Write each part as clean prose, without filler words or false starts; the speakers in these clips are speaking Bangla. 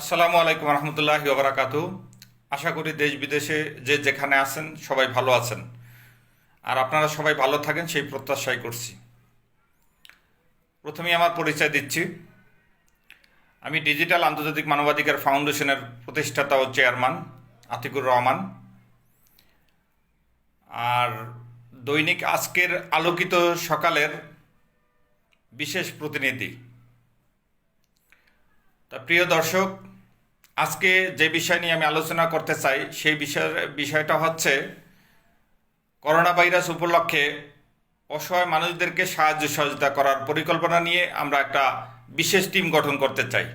আসসালামু আলাইকুম রহমতুল্লাহি ওবরাকাতু। আশা করি দেশ বিদেশে যে যেখানে আছেন সবাই ভালো আছেন, আর আপনারা সবাই ভালো থাকেন সেই প্রত্যাশাই করছি। প্রথমেই আমার পরিচয় দিচ্ছি। আমি ডিজিটাল আন্তর্জাতিক মানবাধিকার ফাউন্ডেশনের প্রতিষ্ঠাতা ও চেয়ারম্যান আতিকুর রহমান, আর দৈনিক আজকের আলোকিত সকালের বিশেষ প্রতিনিধি। তা প্রিয় দর্শক, আজকে যে বিষয় নিয়ে আমি আলোচনা করতে চাই সেই বিষয়টা হচ্ছে করোনা ভাইরাস উপলক্ষে অসহায় মানুষদেরকে সাহায্য সহযোগিতা করার পরিকল্পনা নিয়ে আমরা একটা বিশেষ টিম গঠন করতে চাই।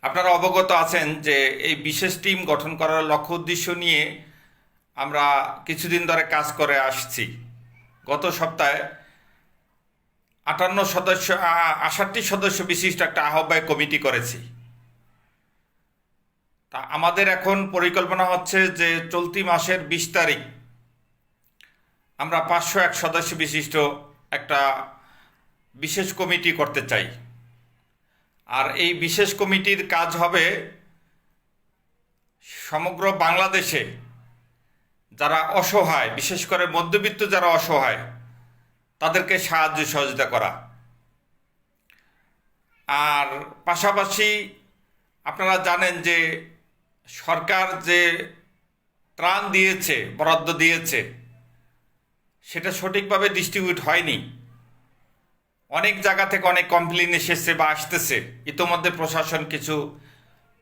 আপনারা অবগত আছেন যে এই বিশেষ টিম গঠন করার লক্ষ্য উদ্দেশ্য নিয়ে আমরা কিছুদিন ধরে কাজ করে আসছি। গত সপ্তাহে 68 সদস্য বিশিষ্ট একটা আহ্বায়ক কমিটি করেছি। তা আমাদের এখন পরিকল্পনা হচ্ছে যে চলতি মাসের 20 তারিখ আমরা 501 সদস্য বিশিষ্ট একটা বিশেষ কমিটি করতে চাই। আর এই বিশেষ কমিটির কাজ হবে সমগ্র বাংলাদেশে যারা অসহায়, বিশেষ করে মধ্যবিত্ত যারা অসহায়, তাদেরকে সাহায্য সহযোগিতা করা। আর পাশাপাশি আপনারা জানেন যে সরকার যে ত্রাণ দিয়েছে, বরাদ্দ দিয়েছে, সেটা সঠিকভাবে ডিস্ট্রিবিউট হয়নি। অনেক জায়গা থেকে অনেক কমপ্লেন এসেছে বা আসতেছে। ইতোমধ্যে প্রশাসন কিছু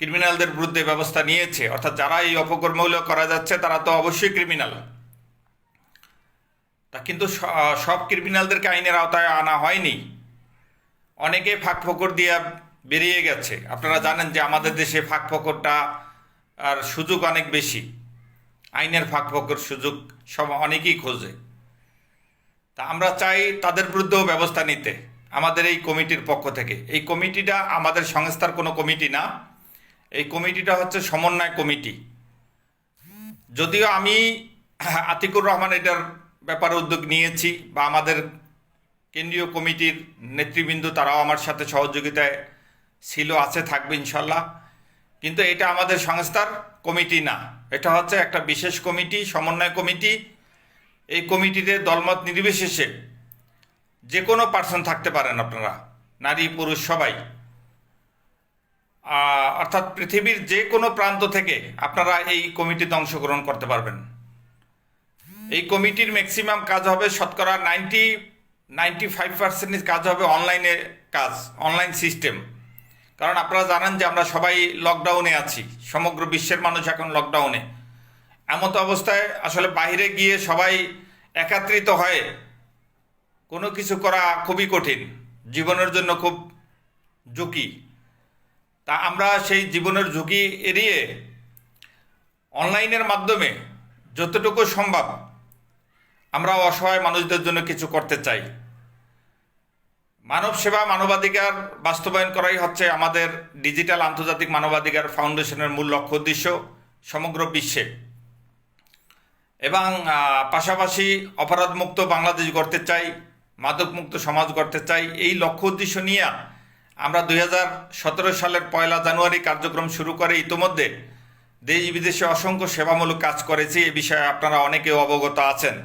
ক্রিমিনালদের বিরুদ্ধে ব্যবস্থা নিয়েছে, অর্থাৎ যারা এই অপকর্মগুলো করা যাচ্ছে তারা তো অবশ্যই ক্রিমিনাল। তা কিন্তু সব ক্রিমিনালদেরকে আইনের আওতায় আনা হয়নি। অনেকে ফাঁক ফোকর দিয়ে বেরিয়ে গেছে। আপনারা জানেন যে আমাদের দেশে ফাঁক ফোকরটা আর সুযোগ অনেক বেশি, আইনের ফাঁক ফোকর সুযোগ সব অনেকেই খোঁজে। তা আমরা চাই তাদের বিরুদ্ধেও ব্যবস্থা নিতে আমাদের এই কমিটির পক্ষ থেকে। এই কমিটিটা আমাদের সংস্থার কোনো কমিটি না, এই কমিটিটা হচ্ছে সমন্বয় কমিটি। যদিও আমি আতিকুর রহমান এটার ব্যাপারে উদ্যোগ নিয়েছি, বা আমাদের কেন্দ্রীয় কমিটির নেতৃবৃন্দ তারাও আমার সাথে সহযোগিতায় ছিল, আছে, থাকবে ইনশাল্লাহ। কিন্তু এটা আমাদের সংস্থার কমিটি না, এটা হচ্ছে একটা বিশেষ কমিটি, সমন্বয় কমিটি। এই কমিটিতে দলমত নির্বিশেষে যে কোনো পার্সন থাকতে পারেন, আপনারা নারী পুরুষ সবাই, অর্থাৎ পৃথিবীর যে কোনো প্রান্ত থেকে আপনারা এই কমিটিতে অংশগ্রহণ করতে পারবেন। এই কমিটির ম্যাক্সিমাম কাজ হবে, শতকরা 95% কাজ হবে অনলাইনে কাজ, অনলাইন সিস্টেম। কারণ আপনারা জানেন যে আমরা সবাই লকডাউনে আছি, সমগ্র বিশ্বের মানুষ এখন লকডাউনে। এমতো অবস্থায় আসলে বাইরে গিয়ে সবাই একত্রিত হয়ে কোনো কিছু করা খুবই কঠিন, জীবনের জন্য খুব ঝুঁকি। তা আমরা সেই জীবনের ঝুঁকি এড়িয়ে অনলাইনের মাধ্যমে যতটুকু সম্ভব আমরা অসহায় মানুষদের জন্য কিছু করতে চাই। মানব সেবা, মানবাধিকার বাস্তবায়ন করাই হচ্ছে আমাদের ডিজিটাল আন্তর্জাতিক মানবাধিকার ফাউন্ডেশনের মূল লক্ষ্য উদ্দেশ্য সমগ্র বিশ্বে। এবং পাশাপাশি অপরাধমুক্ত বাংলাদেশ গড়তে চাই, মাদকমুক্ত সমাজ গড়তে চাই। এই লক্ষ্য উদ্দেশ্য নিয়ে আমরা 2017 সালের 1 জানুয়ারি কার্যক্রম শুরু করে ইতোমধ্যে দেশ বিদেশে অসংখ্য সেবামূলক কাজ করেছি। এ বিষয়ে আপনারা অনেকেও অবগত আছেন।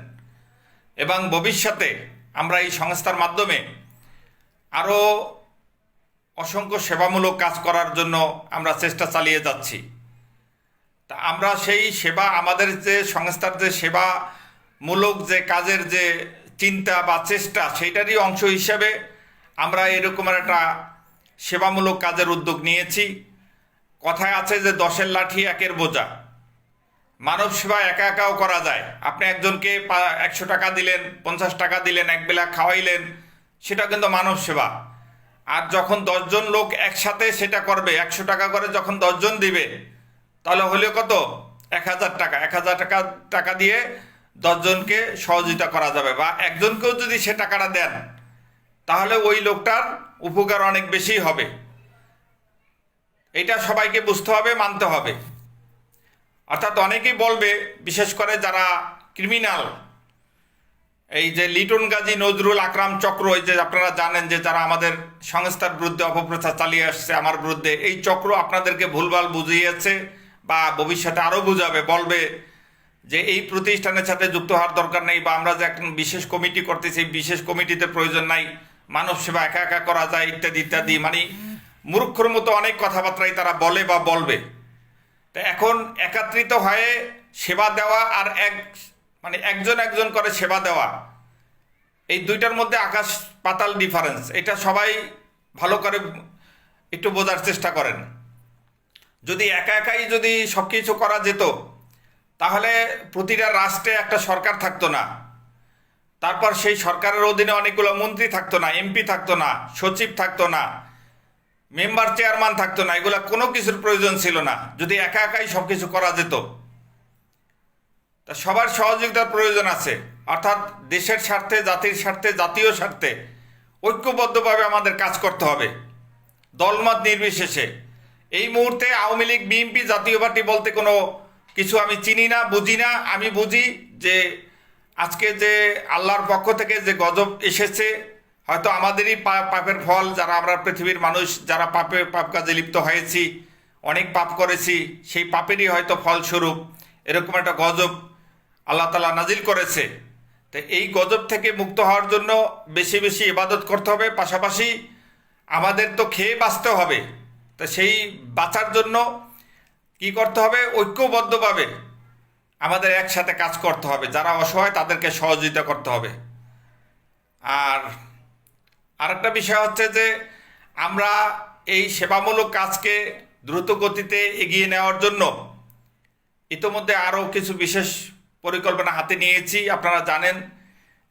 এবং ভবিষ্যতে আমরা এই সংস্থার মাধ্যমে আরও অসংখ্য সেবামূলক কাজ করার জন্য আমরা চেষ্টা চালিয়ে যাচ্ছি। তা আমরা সেই সেবা, আমাদের যে সংস্থার যে সেবামূলক যে কাজের যে চিন্তা বা চেষ্টা, সেইটারই অংশ হিসেবে আমরা এরকম একটা সেবামূলক কাজের উদ্যোগ নিয়েছি। কথায় আছে যে 10-এর লাঠি 1-এর বোঝা। মানব সেবা একা একাও করা যায়। আপনি একজনকে 100 টাকা দিলেন, 50 টাকা দিলেন, একবেলা খাওয়াইলেন, সেটা কিন্তু মানব সেবা। আর যখন 10 জন লোক একসাথে সেটা করবে, 100 টাকা করে যখন 10 জন দিবে, তাহলে হলে কত? 1000 টাকা। 1000 টাকা দিয়ে 10 জনকে সহযোগিতা করা যাবে। বা একজনকেও যদি সে টাকাটা দেন, তাহলে ওই লোকটার উপকার অনেক বেশি হবে। এটা সবাইকে বুঝতে হবে, মানতে হবে। অর্থাৎ অনেকেই বলবে, বিশেষ করে যারা ক্রিমিনাল, এই যে লিটন গাজী নজরুল আকরাম চক্র, এই যে আপনারা জানেন যে যারা আমাদের সংস্থার বিরুদ্ধে অপপ্রচার চালিয়ে আসছে আমার বিরুদ্ধে, এই চক্র আপনাদেরকে ভুলভাল বুঝিয়েছে বা ভবিষ্যতে আরও বুঝাবে, বলবে যে এই প্রতিষ্ঠানের সাথে যুক্ত হওয়ার দরকার নেই, বা আমরা যে একটা বিশেষ কমিটি করতেছি এই বিশেষ কমিটিতে প্রয়োজন নাই, মানব সেবা একা একা করা যায় ইত্যাদি ইত্যাদি, মানে মূর্খর মতো অনেক কথাবার্তাই তারা বলে বা বলবে। তো এখন একত্রিত হয়ে সেবা দেওয়া আর একজন একজন করে সেবা দেওয়া, এই দুইটার মধ্যে আকাশ পাতাল ডিফারেন্স। এটা সবাই ভালো করে একটু বোঝার চেষ্টা করেন। যদি একা একাই যদি সব কিছু করা যেত তাহলে প্রতিটা রাষ্ট্রে একটা সরকার থাকতো না, তারপর সেই সরকারের অধীনে অনেকগুলো মন্ত্রী থাকতো না, এমপি থাকতো না, সচিব থাকতো না, মেম্বার চেয়ারম্যান থাকতো না, এগুলো কোনো কিছুর প্রয়োজন ছিল না যদি একা একাই সব কিছু করা যেত। তা সবার সহযোগিতার প্রয়োজন আছে, অর্থাৎ দেশের স্বার্থে, জাতির স্বার্থে, জাতীয় স্বার্থে ঐক্যবদ্ধভাবে আমাদের কাজ করতে হবে, দলমত নির্বিশেষে। এই মুহূর্তে আওয়ামী লীগ, বিএনপি, জাতীয় পার্টি বলতে কোনো কিছু আমি চিনি না, বুঝি না। আমি বুঝি যে আজকে যে আল্লাহর পক্ষ থেকে যে গজব এসেছে, হয়তো আমাদেরই পাপের ফল, যারা আমরা পৃথিবীর মানুষ, যারা পাপ কাজে লিপ্ত হয়েছি, অনেক পাপ করেছি, সেই পাপেরই হয়তো ফলস্বরূপ এরকম একটা গজব আল্লাহ তাআলা নাজিল করেছে। তো এই গজব থেকে মুক্ত হওয়ার জন্য বেশি বেশি ইবাদত করতে হবে, পাশাপাশি আমাদের তো খেয়ে বাঁচতে হবে। তো সেই বাঁচার জন্য কি করতে হবে? ঐক্যবদ্ধভাবে আমাদের একসাথে কাজ করতে হবে, যারা অসহায় তাদেরকে সহযোগিতা করতে হবে। আর আরেকটা বিষয় হচ্ছে যে আমরা এই সেবামূলক কাজকে দ্রুত গতিতে এগিয়ে নেওয়ার জন্য ইতোমধ্যে আরও কিছু বিশেষ পরিকল্পনা হাতে নিয়েছি। আপনারা জানেন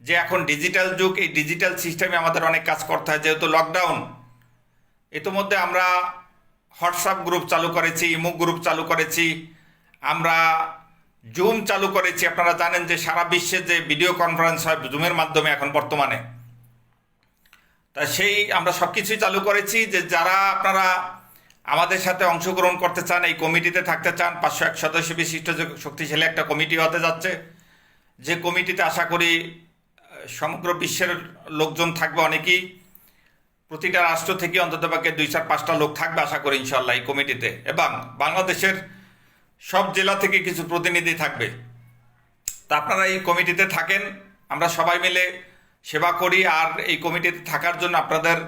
যে এখন ডিজিটাল যুগ, এই ডিজিটাল সিস্টেমে আমাদের অনেক কাজ করতে হয়, যেহেতু লকডাউন। ইতোমধ্যে আমরা হোয়াটসঅ্যাপ গ্রুপ চালু করেছি, ইমো গ্রুপ চালু করেছি, আমরা জুম চালু করেছি। আপনারা জানেন যে সারা বিশ্বে যে ভিডিও কনফারেন্স হয় জুমের মাধ্যমে এখন বর্তমানে, তা সেই আমরা সব কিছুই চালু করেছি। যে যারা আপনারা আমাদের সাথে অংশগ্রহণ করতে চান, এই কমিটিতে থাকতে চান, 501 সদস্য বিশিষ্ট যে শক্তিশালী একটা কমিটি হতে যাচ্ছে, যে কমিটিতে আশা করি সমগ্র বিশ্বের লোকজন থাকবে, অনেকেই, প্রতিটা রাষ্ট্র থেকে অন্ততপক্ষে 2-4-5টা লোক থাকবে আশা করি ইনশাল্লাহ এই কমিটিতে, এবং বাংলাদেশের সব জেলা থেকে কিছু প্রতিনিধি থাকবে। তা আপনারা এই কমিটিতে থাকেন, আমরা সবাই মিলে সেবা করি। আর এই কমিটিতে থাকার জন্য আপনাদের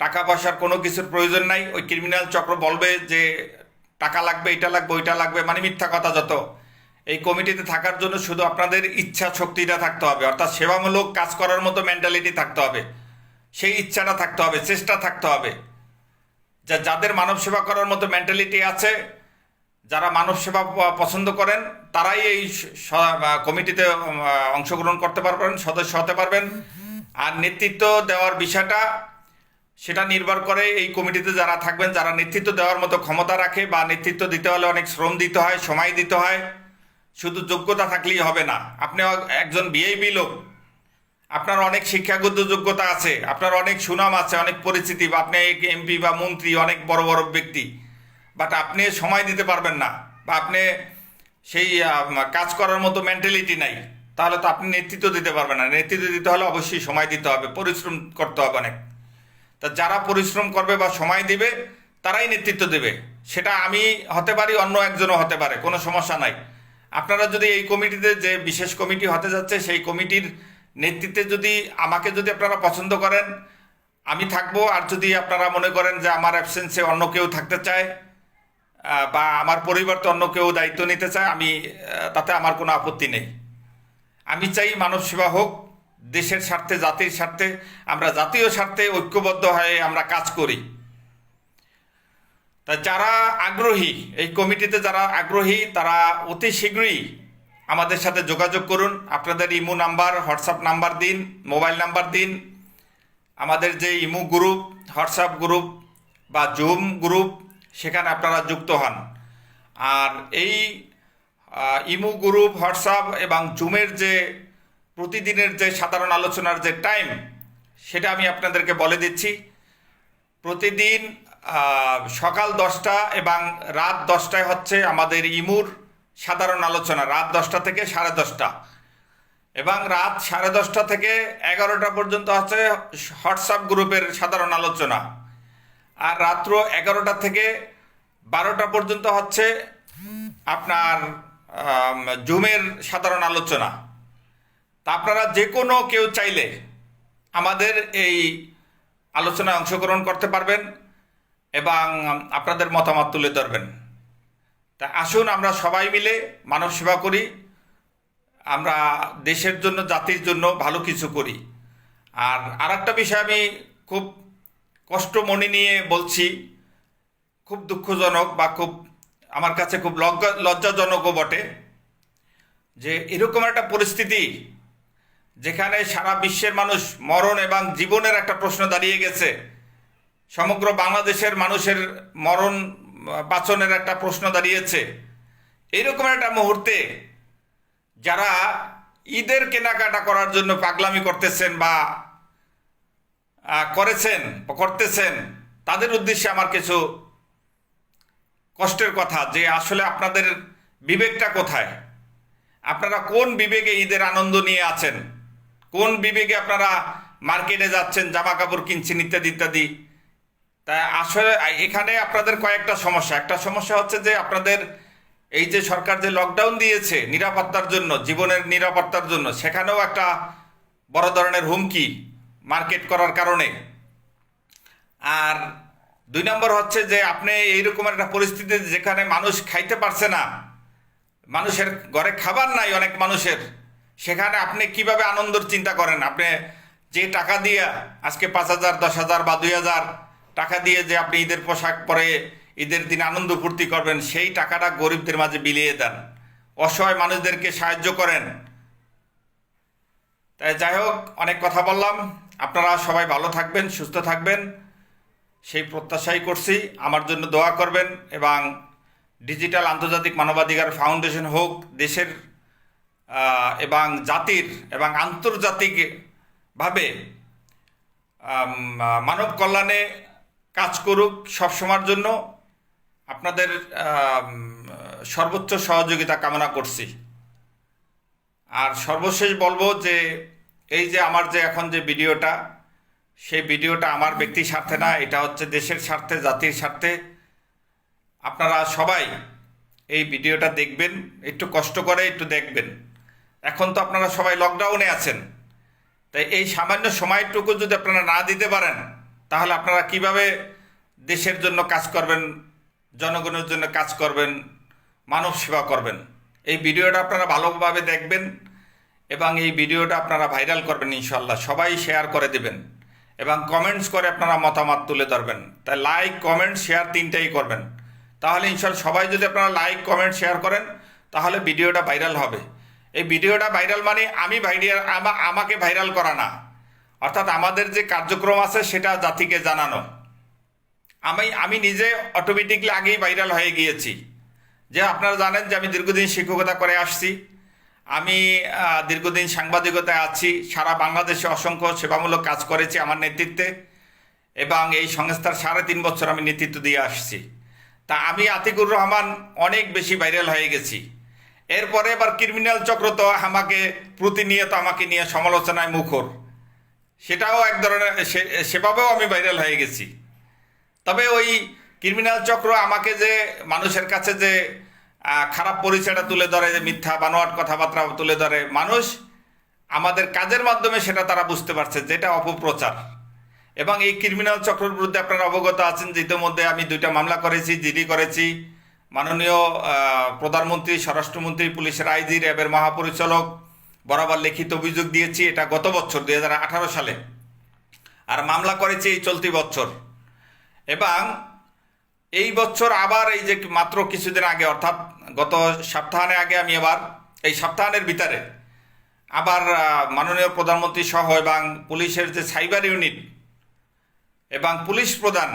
টাকা পয়সার কোনো কিছুর প্রয়োজন নাই। ওই ক্রিমিনাল চক্র বলবে যে টাকা লাগবে, এটা লাগবে, ওইটা লাগবে, মানে মিথ্যা কথা যত। এই কমিটিতে থাকার জন্য শুধু আপনাদের ইচ্ছা শক্তিটা থাকতে হবে, অর্থাৎ সেবামূলক কাজ করার মতো মেন্টালিটি থাকতে হবে, সেই ইচ্ছাটা থাকতে হবে, চেষ্টা থাকতে হবে। যাদের মানব সেবা করার মতো মেন্টালিটি আছে, যারা মানব সেবা পছন্দ করেন, তারাই এই কমিটিতে অংশগ্রহণ করতে পারবেন, সদস্য হতে পারবেন। আর নেতৃত্ব দেওয়ার বিষয়টা সেটা নির্ভর করে এই কমিটিতে যারা থাকবেন, যারা নেতৃত্ব দেওয়ার মতো ক্ষমতা রাখে, বা নেতৃত্ব দিতে হলে অনেক শ্রম দিতে হয়, সময় দিতে হয়। শুধু যোগ্যতা থাকলেই হবে না। আপনি একজন ভিআইপি লোক, আপনার অনেক শিক্ষাগত যোগ্যতা আছে, আপনার অনেক সুনাম আছে, অনেক পরিচিতি, বা আপনি এমপি বা মন্ত্রী, অনেক বড় বড় ব্যক্তি, বাট আপনি সময় দিতে পারবেন না, বা আপনি সেই কাজ করার মতো মেন্টালিটি নাই, তাহলে তো আপনি নেতৃত্ব দিতে পারবেন না। নেতৃত্ব দিতে হলে অবশ্যই সময় দিতে হবে, পরিশ্রম করতে হবে অনেক। তা যারা পরিশ্রম করবে বা সময় দিবে তারাই নেতৃত্ব দেবে। সেটা আমি হতে পারি, অন্য একজনও হতে পারে, কোনো সমস্যা নাই। আপনারা যদি এই কমিটিতে, যে বিশেষ কমিটি হতে যাচ্ছে, সেই কমিটির নেতৃত্বে যদি আমাকে যদি আপনারা পছন্দ করেন, আমি থাকবো। আর যদি আপনারা মনে করেন যে আমার অ্যাবসেন্সে অন্য কেউ থাকতে চায়, বা আমার পরিবর্তে অন্য কেউ দায়িত্ব নিতে চায়, আমি তাতে আমার কোনো আপত্তি নেই। আমি চাই মানব সেবা হোক, দেশের স্বার্থে, জাতির স্বার্থে, আমরা জাতীয় স্বার্থে ঐক্যবদ্ধ হয়ে আমরা কাজ করি। তা যারা আগ্রহী, এই কমিটিতে যারা আগ্রহী, তারা অতি শীঘ্রই আমাদের সাথে যোগাযোগ করুন। আপনাদের ইমো নাম্বার, হোয়াটসঅ্যাপ নাম্বার দিন, মোবাইল নাম্বার দিন। আমাদের যে ইমো গ্রুপ, হোয়াটসঅ্যাপ গ্রুপ বা জুম গ্রুপ, সেখানে আপনারা যুক্ত হন। আর এই ইমো গ্রুপ, হোয়াটসঅ্যাপ এবং জুমের যে প্রতিদিনের যে সাধারণ আলোচনার যে টাইম, সেটা আমি আপনাদেরকে বলে দিচ্ছি। প্রতিদিন সকাল 10টা এবং রাত 10টায় হচ্ছে আমাদের ইমুর সাধারণ আলোচনা, রাত 10টা থেকে 10:30। এবং রাত 10:30 থেকে 11টা পর্যন্ত হচ্ছে হোয়াটসঅ্যাপ গ্রুপের সাধারণ আলোচনা, আর রাত্র 11টা থেকে 12টা পর্যন্ত হচ্ছে আপনার জুমের সাধারণ আলোচনা। তা আপনারা যে কোনো কেউ চাইলে আমাদের এই আলোচনায় অংশগ্রহণ করতে পারবেন এবং আপনাদের মতামত তুলে ধরবেন। তা আসুন আমরা সবাই মিলে মানব সেবা করি, আমরা দেশের জন্য জাতির জন্য ভালো কিছু করি। আর আরেকটা বিষয় আমি খুব কষ্ট মনে নিয়ে বলছি, খুব দুঃখজনক বা খুব আমার কাছে খুব লজ্জাজনকও বটে, যে এরকম একটা পরিস্থিতি যেখানে সারা বিশ্বের মানুষ মরণ এবং জীবনের একটা প্রশ্ন দাঁড়িয়ে গেছে, সমগ্র বাংলাদেশের মানুষের মরণ বাঁচনের একটা প্রশ্ন দাঁড়িয়েছে। এইরকম একটা মুহূর্তে যারা ঈদের কেনাকাটা করার জন্য পাগলামি করতেছেন বা করতেছেন, তাদের উদ্দেশ্যে আমার কিছু কষ্টের কথা, যে আসলে আপনাদের বিবেকটা কোথায়? আপনারা কোন বিবেকে ঈদের আনন্দ নিয়ে আছেন? কোন বিবেকে আপনারা মার্কেটে যাচ্ছেন, জামা কাপড় কিনছেন, ইত্যাদি ইত্যাদি? তাই আসলে এখানে আপনাদের কয়েকটা সমস্যা। একটা সমস্যা হচ্ছে যে আপনাদের এই যে সরকার যে লকডাউন দিয়েছে নিরাপত্তার জন্য, জীবনের নিরাপত্তার জন্য, সেখানেও একটা বড় ধরনের হুমকি মার্কেট করার কারণে। আর 2 নম্বর হচ্ছে যে আপনি এইরকম একটা পরিস্থিতি যেখানে মানুষ খাইতে পারছে না, মানুষের ঘরে খাবার নাই অনেক মানুষের, সেখানে আপনি কিভাবে আনন্দর চিন্তা করেন? আপনি যে টাকা দিয়ে আজকে 5,000, 10,000 বা 2,000 টাকা দিয়ে যে আপনি ঈদের পোশাক পরে ঈদের দিন আনন্দ ফুর্তি করবেন, সেই টাকাটা গরিবদের মাঝে বিলিয়ে দেন, অসহায় মানুষদেরকে সাহায্য করেন। তাই যাই হোক, অনেক কথা বললাম। আপনারা সবাই ভালো থাকবেন, সুস্থ থাকবেন, সেই প্রত্যাশাই করছি। আমার জন্য দোয়া করবেন এবং ডিজিটাল আন্তর্জাতিক মানবাধিকার ফাউন্ডেশন হোক দেশের এবং জাতির এবং আন্তর্জাতিকভাবে মানব কল্যাণে কাজ করুক সবসময়ের জন্য। আপনাদের সর্বোচ্চ সহযোগিতা কামনা করছি। আর সর্বশেষ বলবো যে এই যে আমার যে এখন যে ভিডিওটা, সেই ভিডিওটা আমার ব্যক্তির স্বার্থে না, এটা হচ্ছে দেশের স্বার্থে, জাতির স্বার্থে। আপনারা সবাই এই ভিডিওটা দেখবেন, একটু কষ্ট করে একটু দেখবেন। এখন তো আপনারা সবাই লকডাউনে আছেন, তাই এই সামান্য সময়টুকু যদি আপনারা না দিতে পারেন, তাহলে আপনারা কিভাবে দেশের জন্য কাজ করবেন, জনগণের জন্য কাজ করবেন, মানব সেবা করবেন? এই ভিডিওটা আপনারা ভালোভাবে দেখবেন এবং এই ভিডিওটা আপনারা ভাইরাল করবেন ইনশাল্লাহ। সবাই শেয়ার করে দেবেন এবং কমেন্টস করে আপনারা মতামত তুলে ধরবেন। তাই লাইক, কমেন্ট, শেয়ার 3টাই করবেন। তাহলে ইনশাল্লাহ সবাই যদি আপনারা লাইক, কমেন্ট, শেয়ার করেন, তাহলে ভিডিওটা ভাইরাল হবে। এই ভিডিওটা ভাইরাল মানে আমাকে ভাইরাল করা না, অর্থাৎ আমাদের যে কার্যক্রম আছে সেটা জাতিকে জানানো। আমি নিজে অটোমেটিকলি আগেই ভাইরাল হয়ে গিয়েছি। যে আপনারা জানেন যে আমি দীর্ঘদিন শিক্ষকতা করে আসছি, আমি দীর্ঘদিন সাংবাদিকতায় আছি, সারা বাংলাদেশে অসংখ্য সেবামূলক কাজ করেছি আমার নেতৃত্বে, এবং এই সংস্থার 3.5 বছর আমি নেতৃত্ব দিয়ে আসছি। তা আমি আতিকুর রহমান অনেক বেশি ভাইরাল হয়ে গেছি। এরপরে এবার ক্রিমিনাল চক্র তো আমাকে প্রতিনিয়ত আমাকে নিয়ে সমালোচনায় মুখর, সেটাও এক ধরনের সেভাবেও আমি ভাইরাল হয়ে গেছি। তবে ওই ক্রিমিনাল চক্র আমাকে যে মানুষের কাছে যে খারাপ পরিচয়টা তুলে ধরে, যে মিথ্যা বানোয়াট কথাবার্তা তুলে ধরে, মানুষ আমাদের কাজের মাধ্যমে সেটা তারা বুঝতে পারছে যেটা অপপ্রচার। এবং এই ক্রিমিনাল চক্রের বিরুদ্ধে আপনারা অবগত আছেন যে ইতিমধ্যে আমি 2টা মামলা করেছি, জিডি করেছি, মাননীয় প্রধানমন্ত্রী, স্বরাষ্ট্রমন্ত্রী, পুলিশের আইজি, র্যাবের মহাপরিচালক বরাবর লিখিত অভিযোগ দিয়েছি, এটা গত বছর 2018 সালে, আর মামলা করেছি এই চলতি বছর। এবং এই বছর আবার এই যে মাত্র কিছুদিন আগে, অর্থাৎ গত সপ্তাহানের আগে আমি আবার এই সপ্তাহানের ভিতরে আবার মাননীয় প্রধানমন্ত্রী সহ এবং পুলিশের যে সাইবার ইউনিট এবং পুলিশ প্রধান,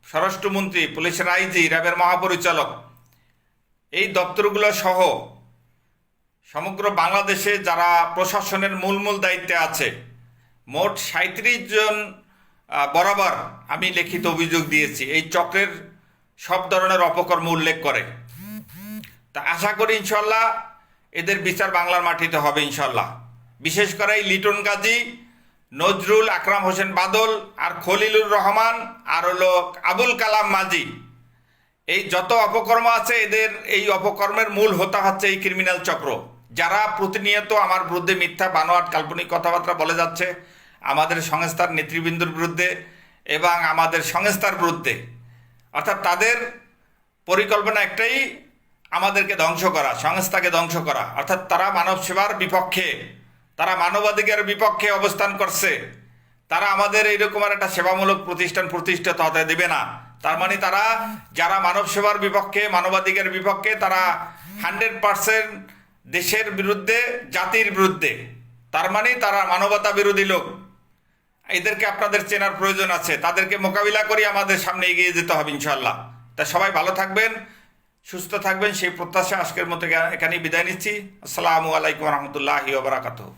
স্বরাষ্ট্রমন্ত্রী, পুলিশের আইজি, র্যাবের মহাপরিচালক, এই দপ্তরগুলো সহ সমগ্র বাংলাদেশে যারা প্রশাসনের মূল দায়িত্বে আছে, মোট 37 জন বরাবর আমি লিখিত অভিযোগ দিয়েছি এই চক্রের সব ধরনের অপকর্ম উল্লেখ করে। তা আশা করি ইনশাল্লাহ এদের বিচার বাংলার মাটিতে হবে ইনশাল্লাহ। বিশেষ করে এই লিটন গাজী, নজরুল, আকরাম হোসেন বাদল, আর খলিলুর রহমান, আর হলো আবুল কালাম মাঝি, এই যত অপকর্ম আছে এদের এই অপকর্মের মূল হোতা হচ্ছে এই ক্রিমিনাল চক্র, যারা প্রতিনিয়ত আমার বিরুদ্ধে মিথ্যা বানোয়াট কাল্পনিক কথাবার্তা বলে যাচ্ছে আমাদের সংস্থার নেতৃবৃন্দর বিরুদ্ধে এবং আমাদের সংস্থার বিরুদ্ধে। অর্থাৎ তাদের পরিকল্পনা একটাই, আমাদেরকে ধ্বংস করা, সংস্থাকে ধ্বংস করা। অর্থাৎ তারা মানব সেবার বিপক্ষে, তারা মানবাধিকারের বিপক্ষে অবস্থান করছে। তারা আমাদের এইরকম একটা সেবামূলক প্রতিষ্ঠান প্রতিষ্ঠিত হতে দেবে না। তার মানে তারা যারা মানব সেবার বিপক্ষে, মানবাধিকারের বিপক্ষে, তারা 100% দেশের বিরুদ্ধে, জাতির বিরুদ্ধে। তার মানে তারা মানবতা বিরোধী লোক। এদেরকে আপনাদের চেনার প্রয়োজন আছে। তাদেরকে মোকাবিলা করে আমাদের সামনে এগিয়ে যেতে হবে ইনশাল্লাহ। তা সবাই ভালো থাকবেন, সুস্থ থাকবেন, সেই প্রত্যাশা আজকের মতো এখানেই বিদায় নিচ্ছি। আসসালামু আলাইকুম রহমতুল্লাহি ওয়া বারাকাতুহু।